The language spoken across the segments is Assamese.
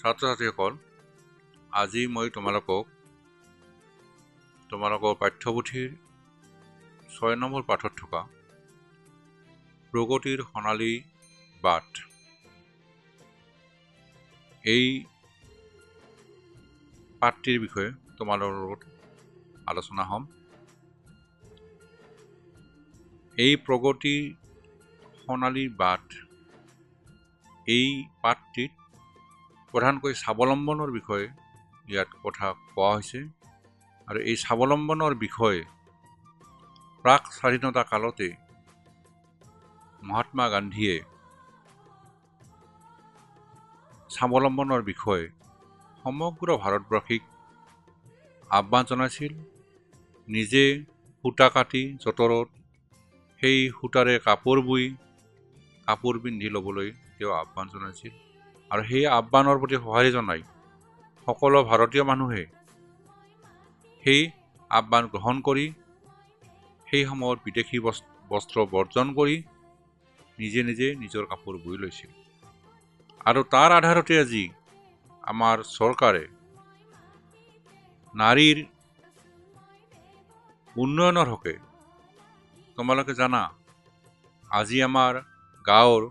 ছাত্ৰ-ছাত্ৰীসকল, আজি মই তোমালোকৰ পাঠ্যপুথিৰ 6 নম্বৰ পাঠত থকা প্ৰগতিৰ সোণালী বাট এই পাঠটিৰ বিষয়ে তোমালোকৰ লগত আলোচনা হ'ম। এই প্ৰগতিৰ সোণালী বাট এই পাঠটিত প্ৰধানকৈ স্বাৱলম্বনৰ বিষয়ে ইয়াত কথা কোৱা হৈছে আৰু এই স্বাৱলম্বনৰ বিষয়ে প্ৰাক স্বাধীনতা কালতে মহাত্মা গান্ধীয়ে স্বাৱলম্বনৰ বিষয়ে সমগ্ৰ ভাৰতবাসীক আহ্বান জনাইছিল। নিজে সূতা কাটি যঁতৰত সেই সূতাৰে কাপোৰ পিন্ধি ল'বলৈ তেওঁ আহ্বান জনাইছিল আৰু সেই আহ্বানৰ প্ৰতি সঁহাৰি জনাই সকলো ভাৰতীয় মানুহে সেই আহ্বান গ্ৰহণ কৰি সেই সময়ত বিদেশী বস্ত্ৰ বৰ্জন কৰি নিজে নিজৰ কাপোৰ বৈ লৈছিল আৰু তাৰ আধাৰতে আজি আমাৰ চৰকাৰে নাৰীৰ উন্নয়নৰ হকে তোমালোকে জানা আজি আমাৰ গাঁৱৰ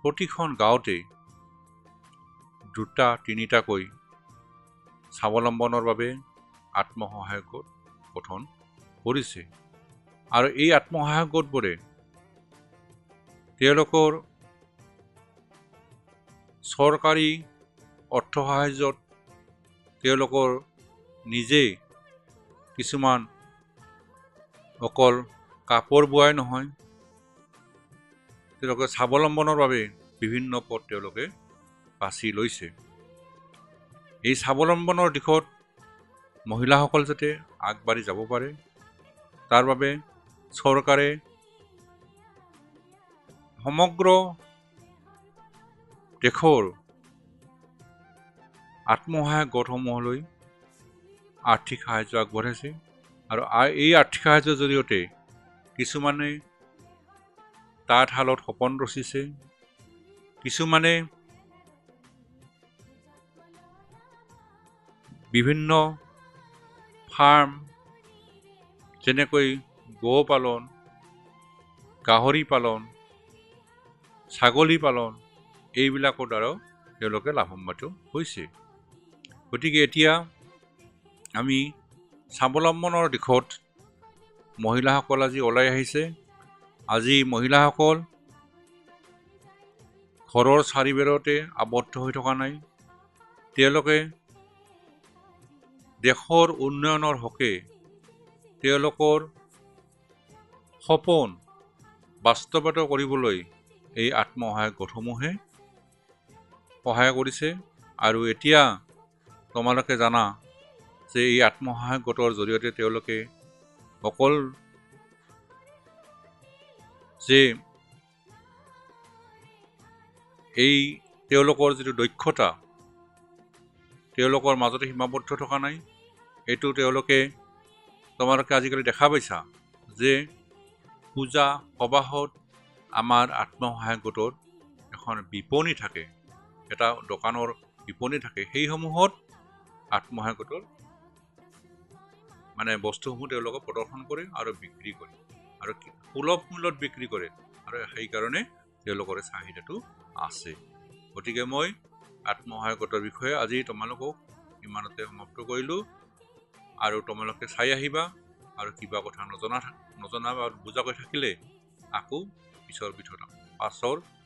প্ৰতিখন গাঁৱতে 2-3টাকৈ স্বাৱলম্বনৰ বাবে আত্মসহায়ক গোট গঠন কৰিছে আৰু এই আত্মসহায়ক গোটবোৰে তেওঁলোকৰ চৰকাৰী অৰ্থ সাহায্যত তেওঁলোকৰ নিজে কিছুমান অকল কাপোৰ বোৱাই নহয়, তেওঁলোকে স্বাৱলম্বনৰ বাবে বিভিন্ন পথ তেওঁলোকে বাছি লৈছে। এই স্বাৱলম্বনৰ দিশত মহিলাসকল যাতে আগবাঢ়ি যাব পাৰে তাৰ বাবে চৰকাৰে সমগ্ৰ দেশৰ আত্মসহায়ক গোটসমূহলৈ আৰ্থিক সাহায্য আগবঢ়াইছে আৰু এই আৰ্থিক সাহায্যৰ জৰিয়তে কিছুমানে তাঁতশালত সপোন ৰচিছে, কিছুমানে বিভিন্ন ফাৰ্ম যেনেকৈ গো পালন, গাহৰি পালন, ছাগলী পালন এইবিলাকৰ দ্বাৰাও তেওঁলোকে লাভান্বিত হৈছে। গতিকে এতিয়া আমি স্বাৱলম্বনৰ দিশত মহিলাসকল আজি ওলাই আহিছে। আজি মহিলাসকল ঘৰৰ চাৰিবেৰতে আবদ্ধ হৈ থকা নাই, তেওঁলোকে দেশৰ উন্নয়নৰ হকে তেওঁলোকৰ সপোন বাস্তৱায়িত কৰিবলৈ এই আত্মসহায়ক গোটসমূহে সহায় কৰিছে আৰু এতিয়া তোমালোকে জানা যে এই আত্মসহায়ক গোটৰ জৰিয়তে তেওঁলোকে অকল যে এই তেওঁলোকৰ যিটো দক্ষতা তেওঁলোকৰ মাজতে সীমাবদ্ধ থকা নাই, এইটো তোমালোকে আজিকালি দেখা পাইছা যে পূজা সবাহত আমাৰ আত্মসহায়ক গোটৰ এখন বিপণী থাকে, এটা দোকানৰ বিপণী থাকে, সেইসমূহত আত্মসহায়ক গোটৰ বস্তুসমূহ তেওঁলোকে প্ৰদৰ্শন কৰে আৰু বিক্ৰী কৰে আৰু সুলভ মূল্যত বিক্ৰী কৰে আৰু সেইকাৰণে তেওঁলোকৰ চাহিদাটো আছে। গতিকে মই আত্মসহায়ক গোটৰ বিষয়ে আজি তোমালোকক ইমানতে সমাপ্ত কৰিলোঁ আৰু তোমালোকে চাই আহিবা আৰু কিবা কথা নজনা বা বুজাকৈ থাকিলে আকৌ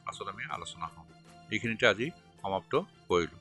পাছত আমি আলোচনা হ'ম। এইখিনিতে আজি সমাপ্ত কৰিলোঁ।